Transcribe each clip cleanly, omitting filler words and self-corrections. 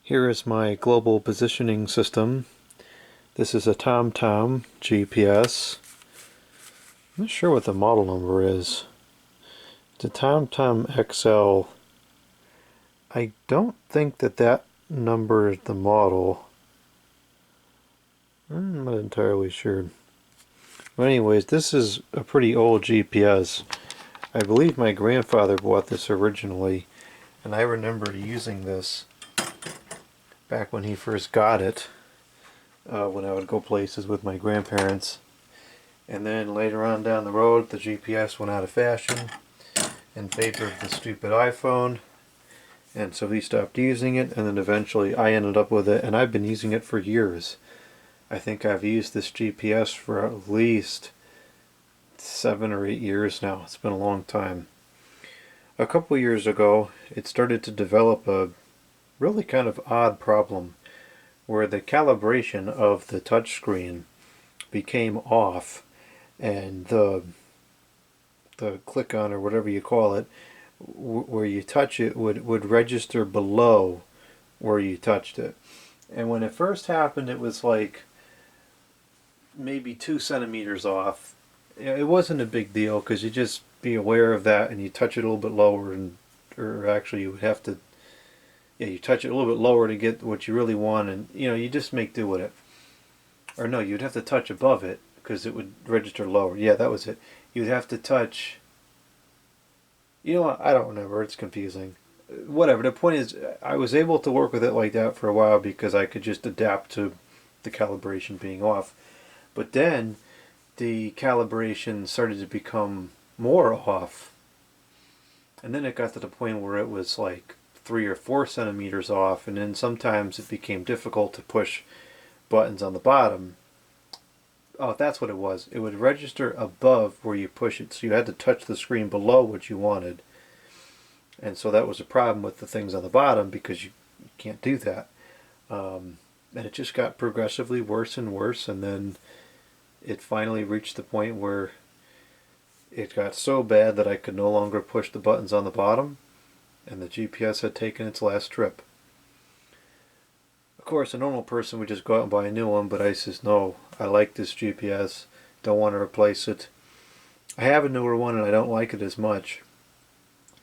Here is my global positioning system. This is a TomTom GPS. I'm not sure what the model number is. It's a TomTom XL. I don't think that number is the model. I'm not entirely sure. But anyways, this is a pretty old GPS. I believe my grandfather bought this originally, and I remember using this back when he first got it, when I would go places with my grandparents. And then later on down the road, the GPS went out of fashion in favor of the stupid iPhone, and so he stopped using it, and then eventually I ended up with it, and I've been using it for years. I think I've used this GPS for at least 7 or 8 years now. It's been a long time. A couple years ago, it started to develop a really kind of odd problem where the calibration of the touchscreen became off, and the click on, or whatever you call it, where you touch it would register below where you touched it. And when it first happened, it was like maybe 2 centimeters off. It wasn't a big deal because you just be aware of that and you touch it a little bit lower, and or actually you would have to, yeah, you touch it a little bit lower to get what you really want, and you just make do with it. Or no, you'd have to touch above it because it would register lower. Yeah, that was it. You'd have to touch. You know what? I don't remember. It's confusing. Whatever. The point is, I was able to work with it like that for a while because I could just adapt to the calibration being off. But then the calibration started to become more off. And then it got to the point where it was like 3 or 4 centimeters off, and then sometimes it became difficult to push buttons on the bottom. Oh, that's what it was. It would register above where you push it, so you had to touch the screen below what you wanted. And so that was a problem with the things on the bottom because you can't do that. And it just got progressively worse and worse, and then it finally reached the point where it got so bad that I could no longer push the buttons on the bottom, and the GPS had taken its last trip. Of course, a normal person would just go out and buy a new one, but I says, no, I like this GPS, don't want to replace it. I have a newer one and I don't like it as much.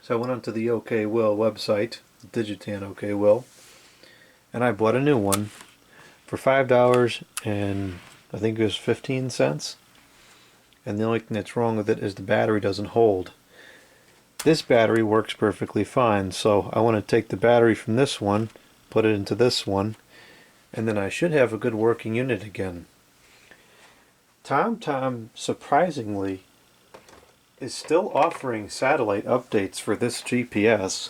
So I went onto the OK Will website, Digitan OK Will, and I bought a new one for $5 and I think it was 15 cents. And the only thing that's wrong with it is the battery doesn't hold. This battery works perfectly fine, so I want to take the battery from this one, put it into this one, and then I should have a good working unit again. TomTom, surprisingly, is still offering satellite updates for this GPS.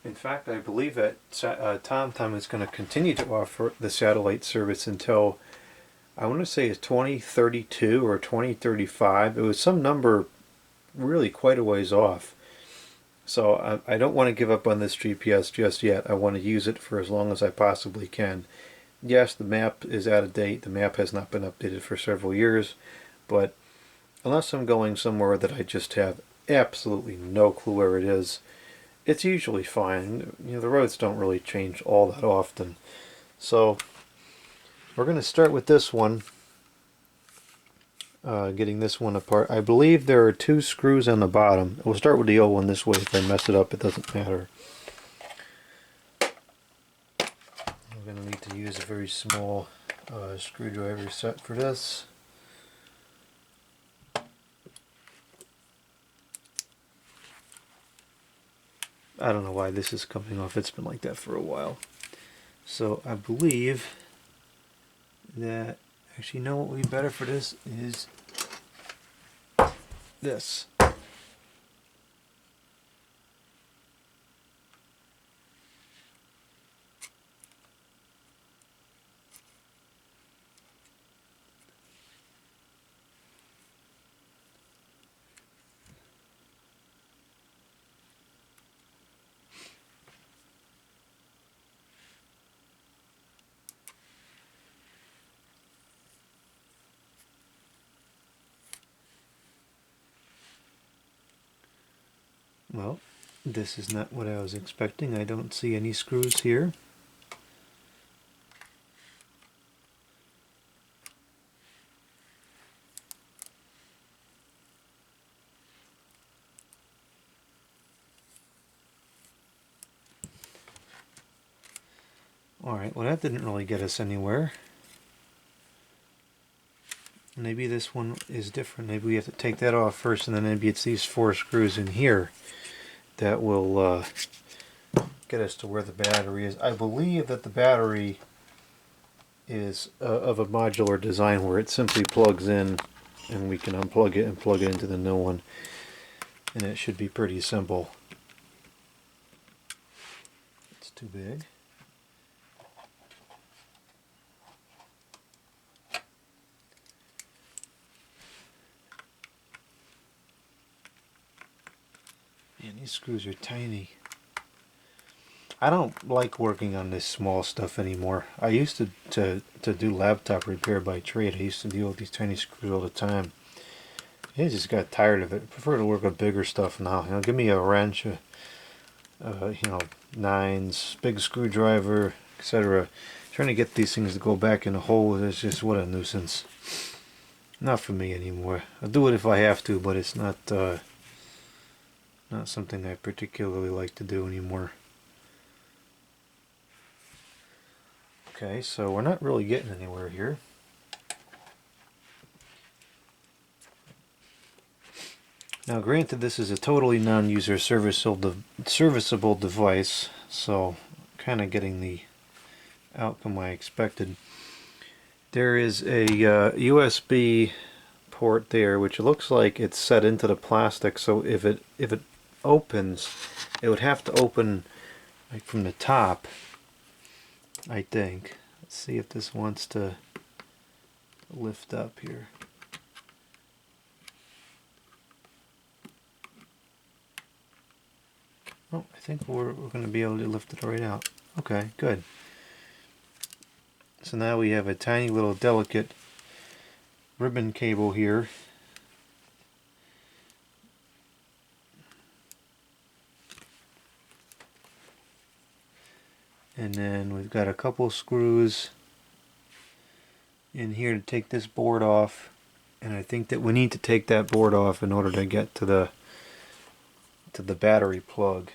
In fact, I believe that TomTom is going to continue to offer the satellite service until, I want to say it's 2032 or 2035. It was some number really quite a ways off. So I don't want to give up on this GPS just yet. I want to use it for as long as I possibly can. Yes, the map is out of date. The map has not been updated for several years. But unless I'm going somewhere that I just have absolutely no clue where it is, it's usually fine. The roads don't really change all that often. So we're going to start with this one. Getting this one apart. I believe there are 2 screws on the bottom. We'll start with the old one this way. If I mess it up, it doesn't matter. I'm going to need to use a very small screwdriver set for this. I don't know why this is coming off. It's been like that for a while. So I believe that, actually, you know what would be better for this is this. Well, this is not what I was expecting. I don't see any screws here. Alright, well that didn't really get us anywhere. Maybe this one is different. Maybe we have to take that off first, and then maybe it's these 4 screws in here that will get us to where the battery is. I believe that the battery is of a modular design where it simply plugs in and we can unplug it and plug it into the new one, and it should be pretty simple. It's too big. Man, these screws are tiny. I don't like working on this small stuff anymore. I used to do laptop repair by trade. I used to deal with these tiny screws all the time. I just got tired of it. I prefer to work with bigger stuff now. You know, give me a wrench, you know, nines, big screwdriver, etc. Trying to get these things to go back in the hole is just what a nuisance. Not for me anymore. I'll do it if I have to, but it's not something I particularly like to do anymore. Okay, so we're not really getting anywhere here. Now granted, this is a totally non-user serviceable device, so kind of getting the outcome I expected. There is a USB port there, which looks like it's set into the plastic, so if it opens, it would have to open like from the top, I think. Let's see if this wants to lift up here. Oh, I think we're going to be able to lift it right out. Okay, good. So now we have a tiny little delicate ribbon cable here. And then we've got a couple screws in here to take this board off. And I think that we need to take that board off in order to get to the battery plug.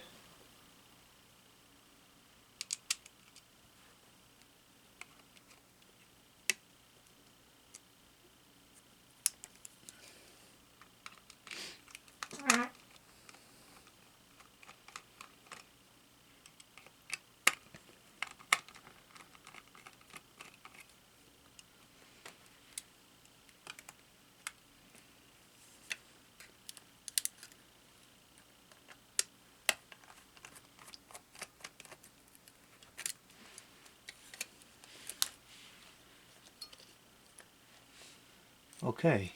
Okay,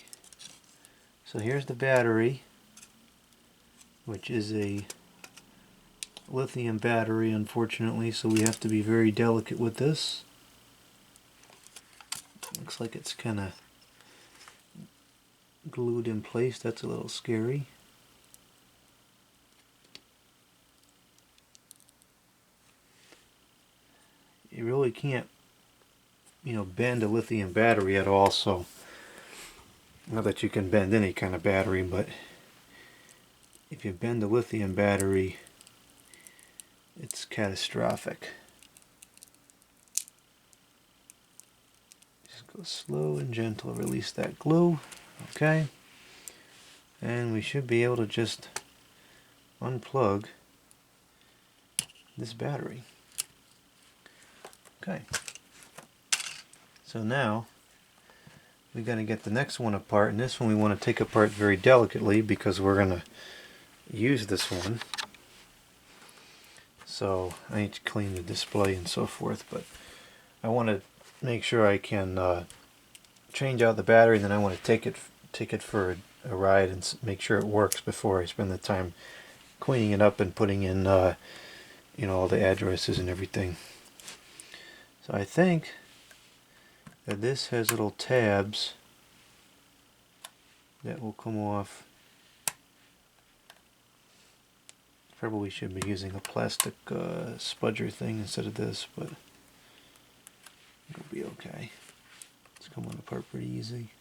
so here's the battery, which is a lithium battery, unfortunately, so we have to be very delicate with this. Looks like it's kind of glued in place. That's a little scary. You really can't, you know, bend a lithium battery at all, so not that you can bend any kind of battery, but if you bend a lithium battery, it's catastrophic. Just go slow and gentle, release that glue. Okay, and we should be able to just unplug this battery. Okay, so now we got to get the next one apart, and this one we want to take apart very delicately because we're going to use this one. So I need to clean the display and so forth, but I want to make sure I can change out the battery, and then I want to take it for a ride and make sure it works before I spend the time cleaning it up and putting in you know, all the addresses and everything. So I think that this has little tabs that will come off. Probably should be using a plastic spudger thing instead of this, but it'll be okay. It's coming apart pretty easy.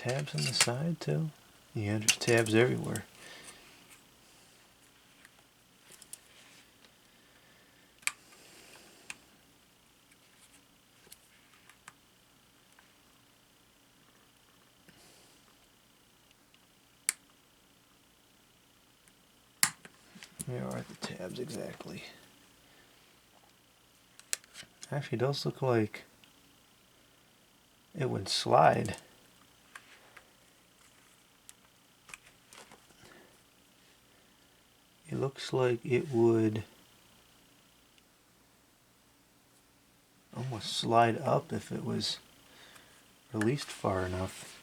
tabs on the side too? Yeah, there's tabs everywhere. Where are the tabs exactly? Actually, those look like it would slide. It looks like it would almost slide up if it was released far enough.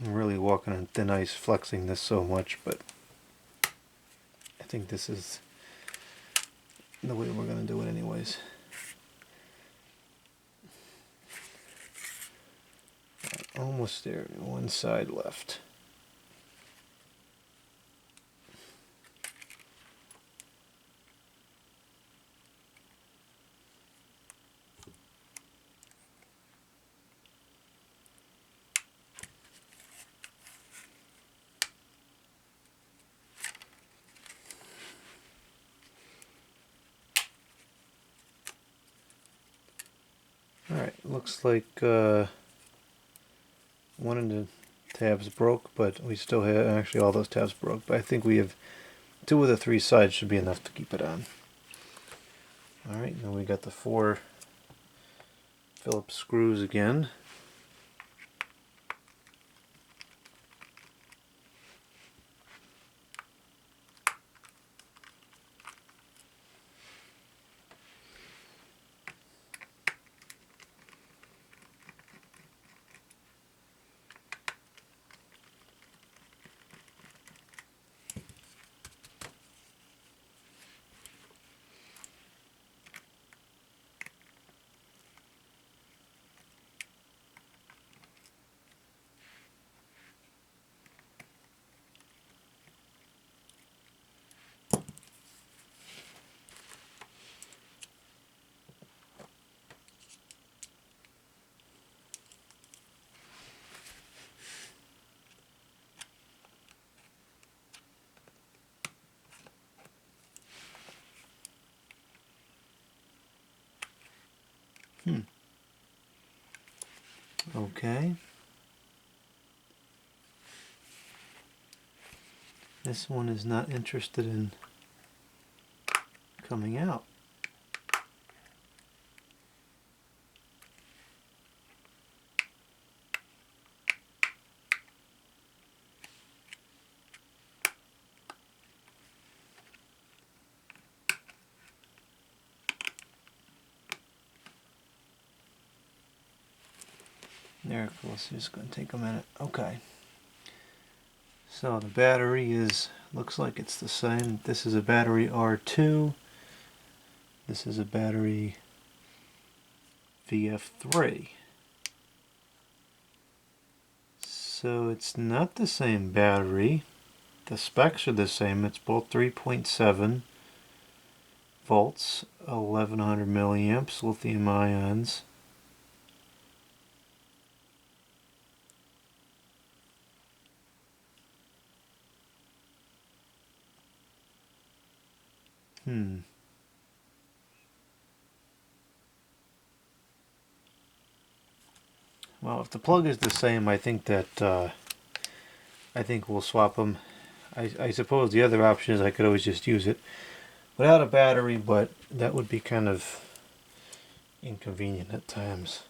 I'm really walking on thin ice flexing this so much, but I think this is the way we're going to do it anyways. Almost there, one side left. Alright, looks like one of the tabs broke, but we still have, actually all those tabs broke, but I think we have 2 of the 3 sides should be enough to keep it on. Alright, now we got the 4 Phillips screws again. Okay. This one is not interested in coming out. There, of course, it's going to take a minute. Okay. So the battery is, looks like it's the same. This is a battery R2. This is a battery VF3. So it's not the same battery. The specs are the same. It's both 3.7 volts, 1100 milliamps, lithium ions. Well, if the plug is the same, I think that I think we'll swap them. I suppose the other option is I could always just use it without a battery, but that would be kind of inconvenient at times.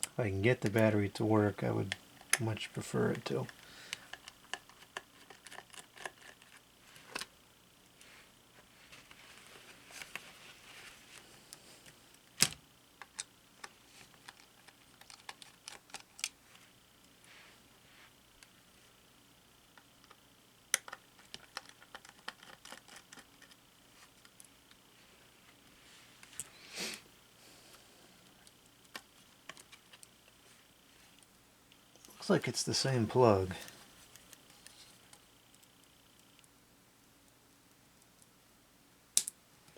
If I can get the battery to work, I would much prefer it to. Looks like it's the same plug.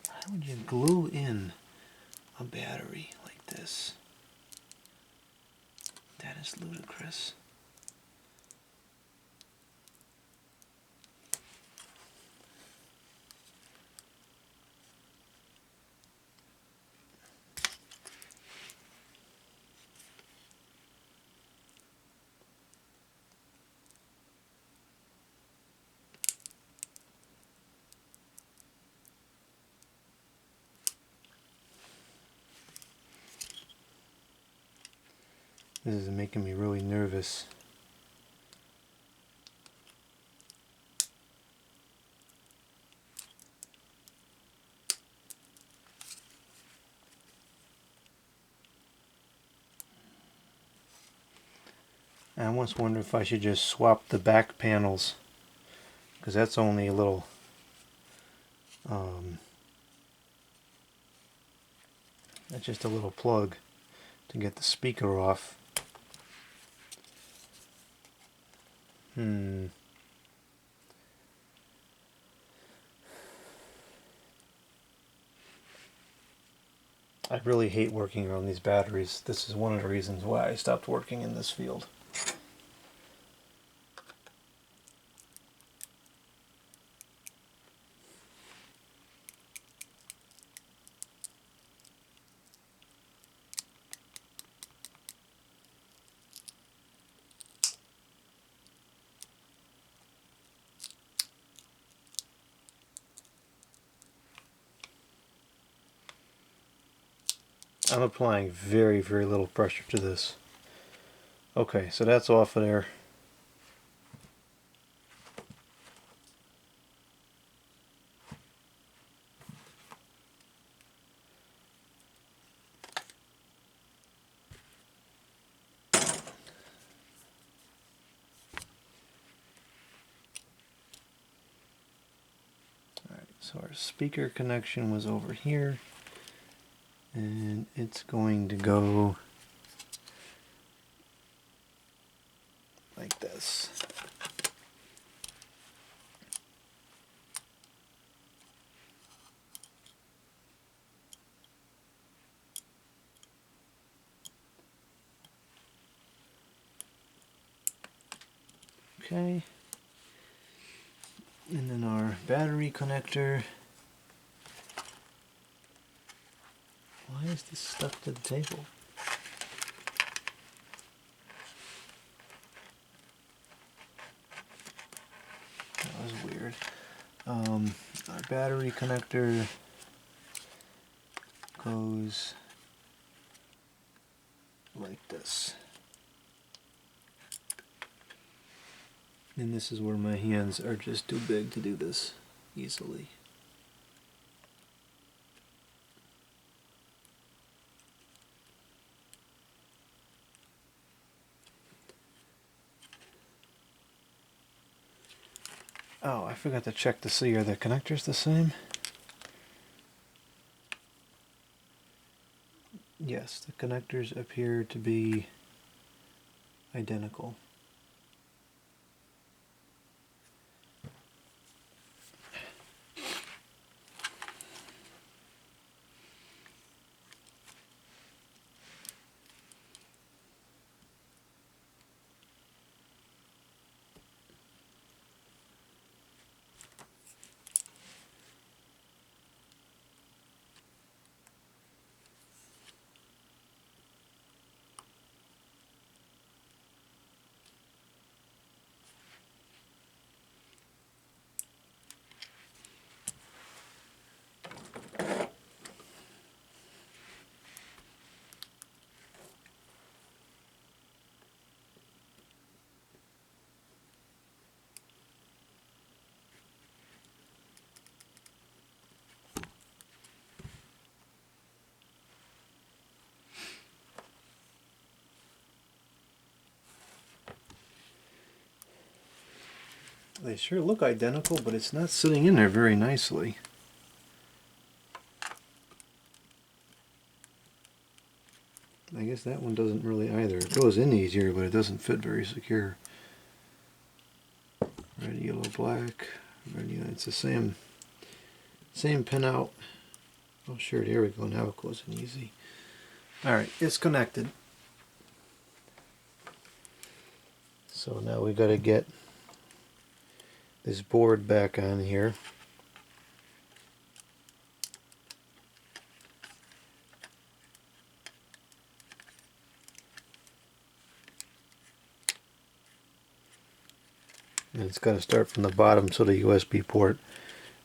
How would you glue in a battery like this? That is ludicrous. This is making me really nervous. I almost wonder if I should just swap the back panels, because that's only a little that's just a little plug to get the speaker off. I really hate working around these batteries. This is one of the reasons why I stopped working in this field. I'm applying very, very little pressure to this. Okay, so that's off of there. Alright, so our speaker connection was over here, and it's going to go like this. Okay, and then our battery connector. Why is this stuck to the table? That was weird. Our battery connector goes like this. And this is where my hands are just too big to do this easily. Oh, I forgot to check to see, are the connectors the same? Yes, the connectors appear to be identical. They sure look identical, but it's not sitting in there very nicely. I guess that one doesn't really either. It goes in easier, but it doesn't fit very secure. Red, yellow, black. Red, yellow. It's the same pinout. Oh, sure. There we go. Now it goes in easy. All right, it's connected. So now we got to get this board back on here. And it's got to start from the bottom so the USB port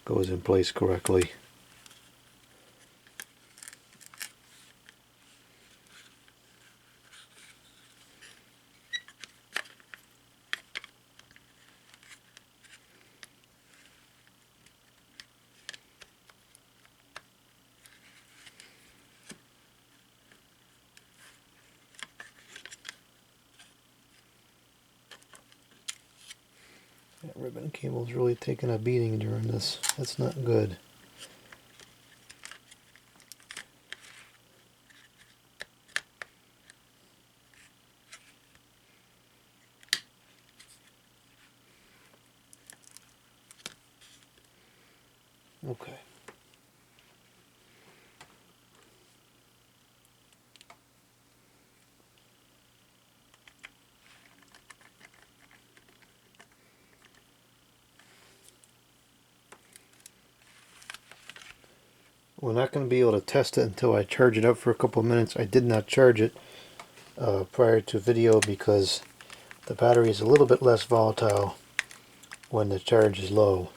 goes in place correctly. That ribbon cable's really taking a beating during this. That's not good. Okay. We're not going to be able to test it until I charge it up for a couple of minutes. I did not charge it prior to video because the battery is a little bit less volatile when the charge is low.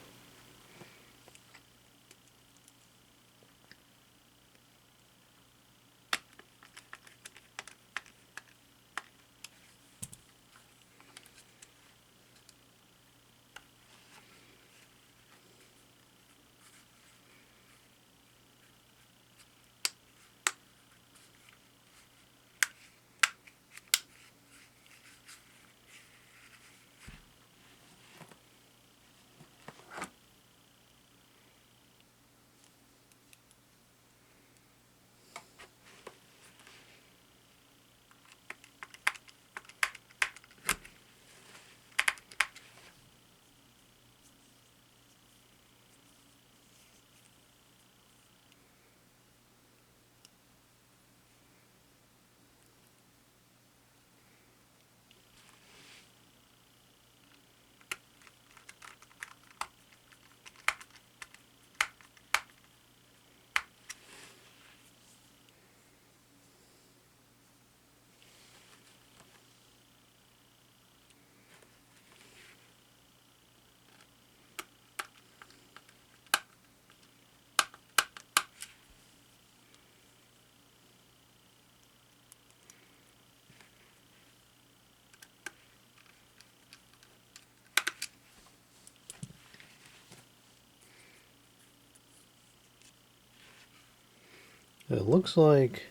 It looks like,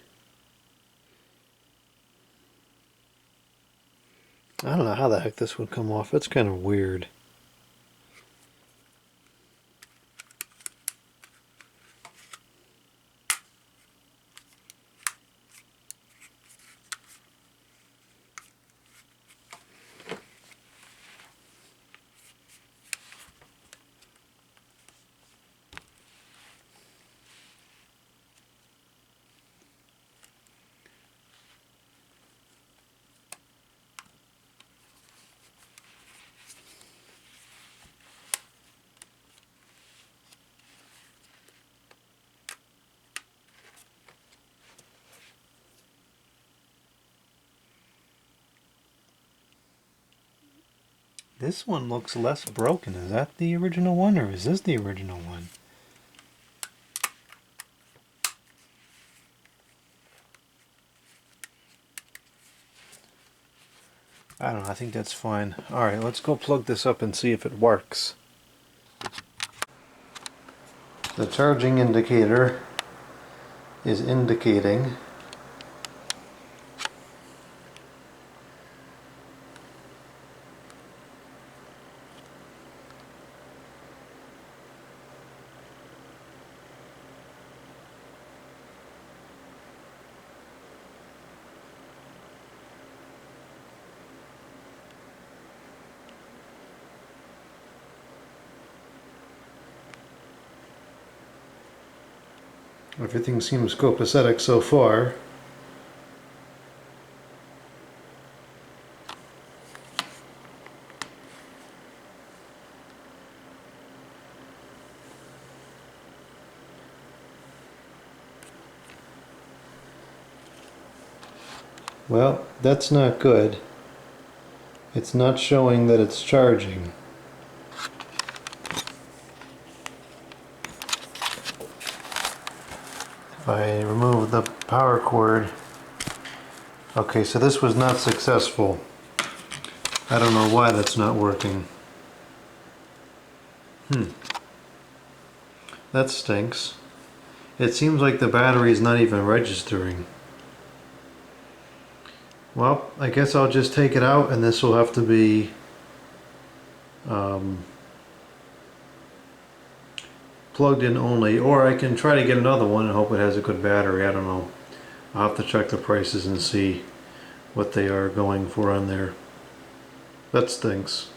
I don't know how the heck this would come off. It's kind of weird. This one looks less broken. Is that the original one, or is this the original one? I don't know. I think that's fine. Alright, let's go plug this up and see if it works. The charging indicator is indicating Everything seems copacetic so far. Well, that's not good. It's not showing that it's charging. If I remove the power cord. Okay, so this was not successful. I don't know why that's not working. That stinks. It seems like the battery is not even registering. Well, I guess I'll just take it out and this will have to be plugged in only, or I can try to get another one and hope it has a good battery. I don't know. I'll have to check the prices and see what they are going for on there. That stinks.